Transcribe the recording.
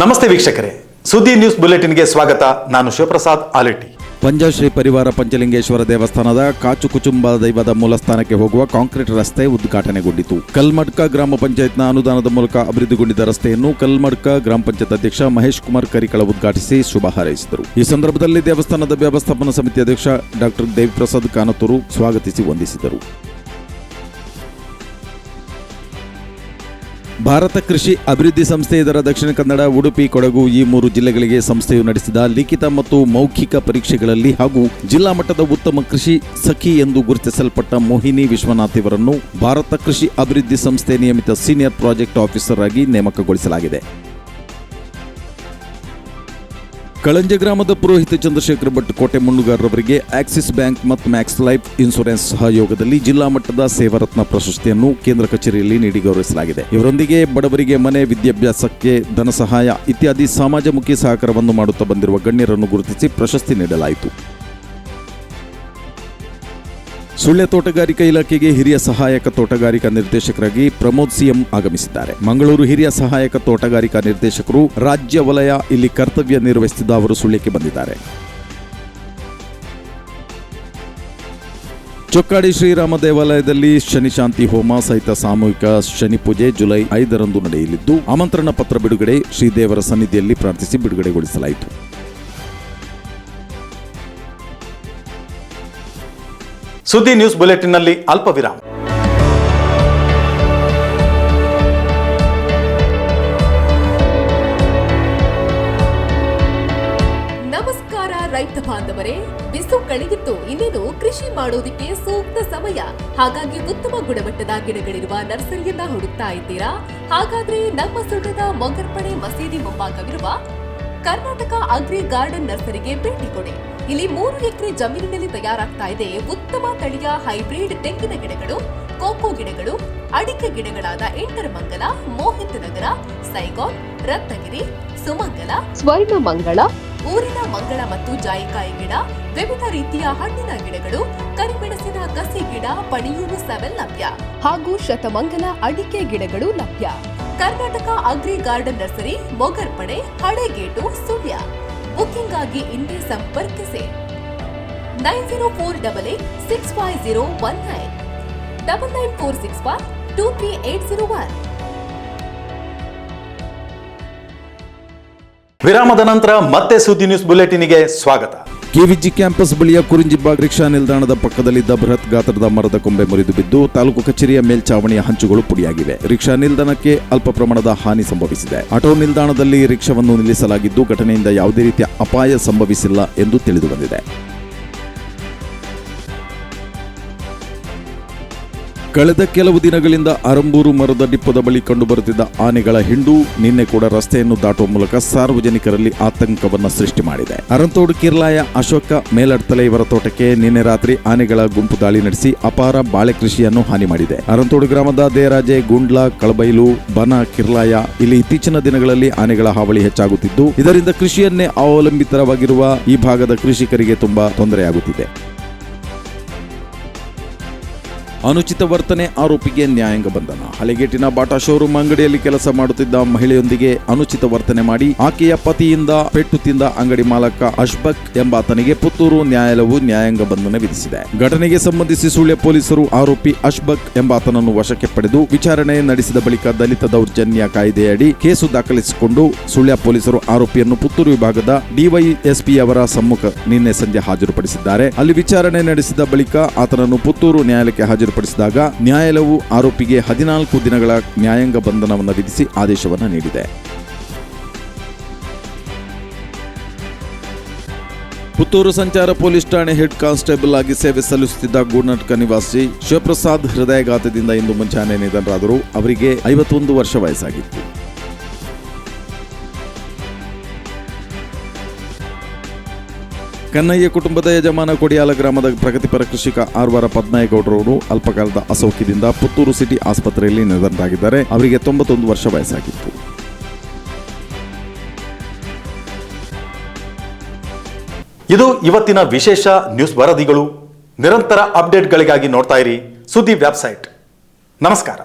ನಮಸ್ತೆ ವೀಕ್ಷಕರೇ, ಸುದ್ದಿ ನ್ಯೂಸ್ ಬುಲೆಟಿನ್ಗೆ ಸ್ವಾಗತ. ನಾನು ಶಿವಪ್ರಸಾದ್ ಆಲೆಟ್ಟಿ. ಪಂಜಶ್ರೀ ಪರಿವಾರ ಪಂಚಲಿಂಗೇಶ್ವರ ದೇವಸ್ಥಾನದ ಕಾಚುಕುಚುಂಬ ದೈವದ ಮೂಲಸ್ಥಾನಕ್ಕೆ ಹೋಗುವ ಕಾಂಕ್ರೀಟ್ ರಸ್ತೆ ಉದ್ಘಾಟನೆಗೊಂಡಿತು. ಕಲ್ಮಡ್ಕ ಗ್ರಾಮ ಪಂಚಾಯತ್ನ ಅನುದಾನದ ಮೂಲಕ ಅಭಿವೃದ್ಧಿಗೊಂಡಿದ್ದ ರಸ್ತೆಯನ್ನು ಕಲ್ಮಡ್ಕ ಗ್ರಾಮ ಪಂಚಾಯತ್ ಅಧ್ಯಕ್ಷ ಮಹೇಶ್ ಕುಮಾರ್ ಕರಿಕಳ ಉದ್ಘಾಟಿಸಿ ಶುಭ ಹಾರೈಸಿದರು. ಈ ಸಂದರ್ಭದಲ್ಲಿ ದೇವಸ್ಥಾನದ ವ್ಯವಸ್ಥಾಪನಾ ಸಮಿತಿ ಅಧ್ಯಕ್ಷ ಡಾಕ್ಟರ್ ದೇವಿಪ್ರಸಾದ್ ಕಾನತೂರು ಸ್ವಾಗತಿಸಿ ವಂದಿಸಿದರು. ಭಾರತ ಕೃಷಿ ಅಭಿವೃದ್ಧಿ ಸಂಸ್ಥೆ ಇದರ ದಕ್ಷಿಣ ಕನ್ನಡ, ಉಡುಪಿ, ಕೊಡಗು ಈ 3 ಜಿಲ್ಲೆಗಳಿಗೆ ಸಂಸ್ಥೆಯು ನಡೆಸಿದ ಲಿಖಿತ ಮತ್ತು ಮೌಖಿಕ ಪರೀಕ್ಷೆಗಳಲ್ಲಿ ಹಾಗೂ ಜಿಲ್ಲಾ ಮಟ್ಟದ ಉತ್ತಮ ಕೃಷಿ ಸಖಿ ಎಂದು ಗುರುತಿಸಲ್ಪಟ್ಟ ಮೋಹಿನಿ ವಿಶ್ವನಾಥ್ ಇವರನ್ನು ಭಾರತ ಕೃಷಿ ಅಭಿವೃದ್ಧಿ ಸಂಸ್ಥೆ ನಿಯಮಿತ ಸೀನಿಯರ್ ಪ್ರಾಜೆಕ್ಟ್ ಆಫೀಸರ್ ಆಗಿ ನೇಮಕಗೊಳಿಸಲಾಗಿದೆ. ಕಳಂಜ ಗ್ರಾಮದ ಪುರೋಹಿತ ಚಂದ್ರಶೇಖರ್ ಭಟ್ ಕೋಟೆ ಮುಣ್ಣುಗಾರರವರಿಗೆ ಆಕ್ಸಿಸ್ ಬ್ಯಾಂಕ್ ಮತ್ತು ಮ್ಯಾಕ್ಸ್ ಲೈಫ್ ಇನ್ಶೂರೆನ್ಸ್ ಸಹಯೋಗದಲ್ಲಿ ಜಿಲ್ಲಾ ಮಟ್ಟದ ಸೇವಾರತ್ನ ಪ್ರಶಸ್ತಿಯನ್ನು ಕೇಂದ್ರ ಕಚೇರಿಯಲ್ಲಿ ನೀಡಿ ಗೌರವಿಸಲಾಗಿದೆ. ಇವರೊಂದಿಗೆ ಬಡವರಿಗೆ ಮನೆ, ವಿದ್ಯಾಭ್ಯಾಸಕ್ಕೆ ಧನ ಸಹಾಯ ಇತ್ಯಾದಿ ಸಮಾಜಮುಖಿ ಸಹಕಾರವನ್ನು ಮಾಡುತ್ತಾ ಬಂದಿರುವ ಗಣ್ಯರನ್ನು ಗುರುತಿಸಿ ಪ್ರಶಸ್ತಿ ನೀಡಲಾಯಿತು. ಸುಳ್ಯ ತೋಟಗಾರಿಕಾ ಇಲಾಖೆಗೆ ಹಿರಿಯ ಸಹಾಯಕ ತೋಟಗಾರಿಕಾ ನಿರ್ದೇಶಕರಾಗಿ ಪ್ರಮೋದ್ ಸಿಎಂ ಆಗಮಿಸಿದ್ದಾರೆ. ಮಂಗಳೂರು ಹಿರಿಯ ಸಹಾಯಕ ತೋಟಗಾರಿಕಾ ನಿರ್ದೇಶಕರು ರಾಜ್ಯ ವಲಯ ಇಲ್ಲಿ ಕರ್ತವ್ಯ ನಿರ್ವಹಿಸುತ್ತಿದ್ದ ಅವರು ಸುಳ್ಯಕ್ಕೆ ಬಂದಿದ್ದಾರೆ. ಚೊಕ್ಕಾಡಿ ಶ್ರೀರಾಮ ದೇವಾಲಯದಲ್ಲಿ ಶನಿ ಶಾಂತಿ ಹೋಮ ಸಹಿತ ಸಾಮೂಹಿಕ ಶನಿ ಪೂಜೆ ಜುಲೈ 5ರಂದು ನಡೆಯಲಿದ್ದು, ಆಮಂತ್ರಣ ಪತ್ರ ಬಿಡುಗಡೆ ಶ್ರೀದೇವರ ಸನ್ನಿಧಿಯಲ್ಲಿ ಪ್ರಾರ್ಥಿಸಿ ಬಿಡುಗಡೆಗೊಳಿಸಲಾಯಿತು. ಸುದ್ದಿ ನ್ಯೂಸ್ ಬುಲೆಟಿನ್ನಲ್ಲಿ ಅಲ್ಪ ವಿರಾಮ. ನಮಸ್ಕಾರ ರೈತ ಬಾಂಧವರೇ, ಬಿಸು ಕಳೆದಿತ್ತು, ಇನ್ನೇನು ಕೃಷಿ ಮಾಡೋದಕ್ಕೆ ಸೂಕ್ತ ಸಮಯ. ಹಾಗಾಗಿ ಉತ್ತಮ ಗುಣಮಟ್ಟದ ಗಿಡಗಳಿರುವ ನರ್ಸರಿಯನ್ನ ಹುಡುಕ್ತಾ ಇದ್ದೀರಾ? ಹಾಗಾದ್ರೆ ನಮ್ಮ ಸುಳ್ಳದ ಮೊಗರ್ಪಣೆ ಮಸೀದಿ ಮುಂಭಾಗವಿರುವ ಕರ್ನಾಟಕ ಅಗ್ರಿ ಗಾರ್ಡನ್ ನರ್ಸರಿಗೆ ಭೇಟಿ ಕೊಡಿ. ಇಲ್ಲಿ 3 ಎಕರೆ ಜಮೀನಿನಲ್ಲಿ ತಯಾರಾಗ್ತಾ ಇದೆ ಉತ್ತಮ ತಳಿಯ ಹೈಬ್ರಿಡ್ ತೆಂಗಿನ ಗಿಡಗಳು, ಕೋಕೋ ಗಿಡಗಳು, ಅಡಿಕೆ ಗಿಡಗಳಾದ ಎಂಟರಮಂಗಲ, ಮೋಹಿತ್ ನಗರ, ಸೈಗಾನ್, ರತ್ನಗಿರಿ, ಸುಮಂಗಲ, ಸ್ವರ್ಣಮಂಗಳ, ಊರಿನ ಮಂಗಳ ಮತ್ತು ಜಾಯಿಕಾಯಿ ಗಿಡ, ವಿವಿಧ ರೀತಿಯ ಹಣ್ಣಿನ ಗಿಡಗಳು, ಕರಿಮೆಣಸಿನ ಕಸಿ ಗಿಡ, ಪಣಿಯೂರು 7 ಲಭ್ಯ ಹಾಗೂ ಶತಮಂಗಲ ಅಡಿಕೆ ಗಿಡಗಳು ಲಭ್ಯ. Karnataka agri garden nursery, Mogarpane, Halegate, Sullia. Booking ಆಗಿ ಇಂದೇ ಸಂಪರ್ಕಿಸಿ 9048865019 9946123801. ವಿರಾಮದ ನಂತರ ಮತ್ತೆ ಸುದ್ದಿ ನ್ಯೂಸ್ ಬುಲೆಟಿನ್ಗೆ ಸ್ವಾಗತ. ಕೆವಿಜಿ ಕ್ಯಾಂಪಸ್ ಬಳಿಯ ಕುರಿಂಜಿಬಾಗ್ ರಿಕ್ಷಾ ನಿಲ್ದಾಣದ ಪಕ್ಕದಲ್ಲಿದ್ದ ಬೃಹತ್ ಗಾತ್ರದ ಮರದ ಕೊಂಬೆ ಮುರಿದು ಬಿದ್ದು ತಾಲೂಕು ಕಚೇರಿಯ ಮೇಲ್ಚಾವಣಿಯ ಹಂಚುಗಳು ಪುಡಿಯಾಗಿವೆ. ರಿಕ್ಷಾ ನಿಲ್ದಾಣಕ್ಕೆ ಅಲ್ಪ ಪ್ರಮಾಣದ ಹಾನಿ ಸಂಭವಿಸಿದೆ. ಆಟೋ ನಿಲ್ದಾಣದಲ್ಲಿ ರಿಕ್ಷಾವನ್ನು ನಿಲ್ಲಿಸಲಾಗಿದ್ದು, ಘಟನೆಯಿಂದ ಯಾವುದೇ ರೀತಿಯ ಅಪಾಯ ಸಂಭವಿಸಿಲ್ಲ ಎಂದು ತಿಳಿದು ಬಂದಿದೆ. ಕಳೆದ ಕೆಲವು ದಿನಗಳಿಂದ ಅರಂಬೂರು ಮರದ ಡಿಪ್ಪದ ಬಳಿ ಕಂಡುಬರುತ್ತಿದ್ದ ಆನೆಗಳ ಹಿಂಡು ನಿನ್ನೆ ಕೂಡ ರಸ್ತೆಯನ್ನು ದಾಟುವ ಮೂಲಕ ಸಾರ್ವಜನಿಕರಲ್ಲಿ ಆತಂಕವನ್ನು ಸೃಷ್ಟಿ ಮಾಡಿದೆ. ಅರಂತೋಡು ಕಿರ್ಲಾಯ ಅಶೋಕ ಮೇಲಡ್ತಲೆ ಇವರ ತೋಟಕ್ಕೆ ನಿನ್ನೆ ರಾತ್ರಿ ಆನೆಗಳ ಗುಂಪು ದಾಳಿ ನಡೆಸಿ ಅಪಾರ ಬಾಳೆ ಕೃಷಿಯನ್ನು ಹಾನಿ ಮಾಡಿದೆ. ಅರಂತೋಡು ಗ್ರಾಮದ ದೇರಾಜೆ, ಗುಂಡ್ಲ, ಕಳಬೈಲು, ಬನ, ಕಿರ್ಲಾಯ ಇಲ್ಲಿ ಇತ್ತೀಚಿನ ದಿನಗಳಲ್ಲಿ ಆನೆಗಳ ಹಾವಳಿ ಹೆಚ್ಚಾಗುತ್ತಿದ್ದು, ಇದರಿಂದ ಕೃಷಿಯನ್ನೇ ಅವಲಂಬಿತವಾಗಿರುವ ಈ ಭಾಗದ ಕೃಷಿಕರಿಗೆ ತುಂಬಾ ತೊಂದರೆಯಾಗುತ್ತಿದೆ. ಅನುಚಿತ ವರ್ತನೆ ಆರೋಪಿಗೆ ನ್ಯಾಯಾಂಗ ಬಂಧನ. ಹಳೆಗೇಟಿನ ಬಾಟಾ ಶೋರೂಮ್ ಅಂಗಡಿಯಲ್ಲಿ ಕೆಲಸ ಮಾಡುತ್ತಿದ್ದ ಮಹಿಳೆಯೊಂದಿಗೆ ಅನುಚಿತ ವರ್ತನೆ ಮಾಡಿ ಆಕೆಯ ಪತಿಯಿಂದ ಪೆಟ್ಟು ತಿಂದ ಅಂಗಡಿ ಮಾಲಕ ಅಶ್ಬಕ್ ಎಂಬಾತನಿಗೆ ಪುತ್ತೂರು ನ್ಯಾಯಾಲಯವು ನ್ಯಾಯಾಂಗ ಬಂಧನ ವಿಧಿಸಿದೆ. ಘಟನೆಗೆ ಸಂಬಂಧಿಸಿ ಸುಳ್ಯ ಪೊಲೀಸರು ಆರೋಪಿ ಅಶ್ಬಕ್ ಎಂಬಾತನನ್ನು ವಶಕ್ಕೆ ಪಡೆದು ವಿಚಾರಣೆ ನಡೆಸಿದ ಬಳಿಕ ದಲಿತ ದೌರ್ಜನ್ಯ ಕಾಯ್ದೆಯಡಿ ಕೇಸು ದಾಖಲಿಸಿಕೊಂಡು ಸುಳ್ಯ ಪೊಲೀಸರು ಆರೋಪಿಯನ್ನು ಪುತ್ತೂರು ವಿಭಾಗದ ಡಿವೈಎಸ್ಪಿ ಅವರ ಸಮ್ಮುಖ ನಿನ್ನೆ ಸಂಜೆ ಹಾಜರುಪಡಿಸಿದ್ದಾರೆ. ಅಲ್ಲಿ ವಿಚಾರಣೆ ನಡೆಸಿದ ಬಳಿಕ ಆತನನ್ನು ಪುತ್ತೂರು ನ್ಯಾಯಾಲಯಕ್ಕೆ ಹಾಜರುಪಡಿಸಿದಾಗ ನ್ಯಾಯಾಲಯವು ಆರೋಪಿಗೆ 14 ದಿನಗಳ ನ್ಯಾಯಾಂಗ ಬಂಧನವನ್ನು ವಿಧಿಸಿ ಆದೇಶವನ್ನು ನೀಡಿದೆ. ಪುತ್ತೂರು ಸಂಚಾರ ಪೊಲೀಸ್ ಠಾಣೆ ಹೆಡ್ ಕಾನ್ಸ್ಟೇಬಲ್ ಆಗಿ ಸೇವೆ ಸಲ್ಲಿಸುತ್ತಿದ್ದ ಗೂಡ್ನಟ್ಕ ನಿವಾಸಿ ಶಿವಪ್ರಸಾದ್ ಹೃದಯಘಾತದಿಂದ ಇಂದು ಮುಂಜಾನೆ ನಿಧನರಾದರು. ಅವರಿಗೆ 51 ವರ್ಷ ವಯಸ್ಸಾಗಿತ್ತು. ಕನ್ನಯ್ಯ ಕುಟುಂಬದ ಯಜಮಾನ ಕೊಡಿಯಾಲ ಗ್ರಾಮದ ಪ್ರಗತಿಪರ ಕೃಷಿಕ ಆರ್ವಾರ ಪದ್ಮಯ್ಯಗೌಡರವರು ಅಲ್ಪಕಾಲದ ಅಸೌಖ್ಯದಿಂದ ಪುತ್ತೂರು ಸಿಟಿ ಆಸ್ಪತ್ರೆಯಲ್ಲಿ ನಿಧನರಾಗಿದ್ದಾರೆ. ಅವರಿಗೆ 91 ವರ್ಷ ವಯಸ್ಸಾಗಿತ್ತು. ಇದು ಇವತ್ತಿನ ವಿಶೇಷ ನ್ಯೂಸ್ ವರದಿಗಳು. ನಿರಂತರ ಅಪ್ಡೇಟ್ಗಳಿಗಾಗಿ ನೋಡ್ತಾ ಇರಿ ಸುದ್ದಿ ವೆಬ್ಸೈಟ್. ನಮಸ್ಕಾರ.